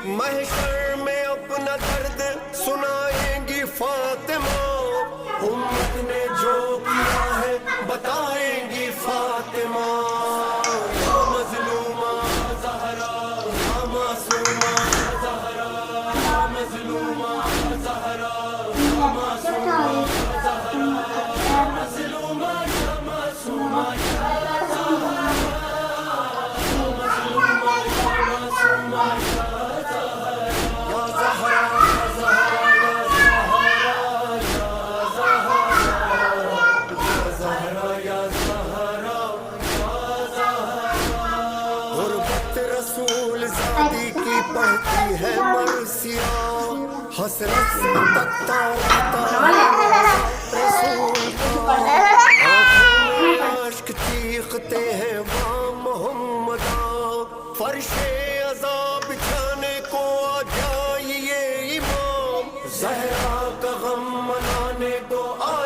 محشر میں اپنا درد سنائیں گی فاطمہ، امت نے جو کیا ہے بتائیں گی فاطمہ، یا مظلومہ زہرا یا معصومہ زہرا، یا مظلومہ زہرا یا معصومہ زہرا، یا مظلومہ یا معصومہ یا زہرا، یا مظلومہ یا معصومہ یا زہرا، رسول زادی کی پڑھتی ہے مرثیہ، حسرت سے تکتا رسول کا، آنکھوں میں اشک چیختے ہیں وا محمدا، فرش عذاب بچھانے کو آ جائیے امام، زہرا کا غم منانے کو آ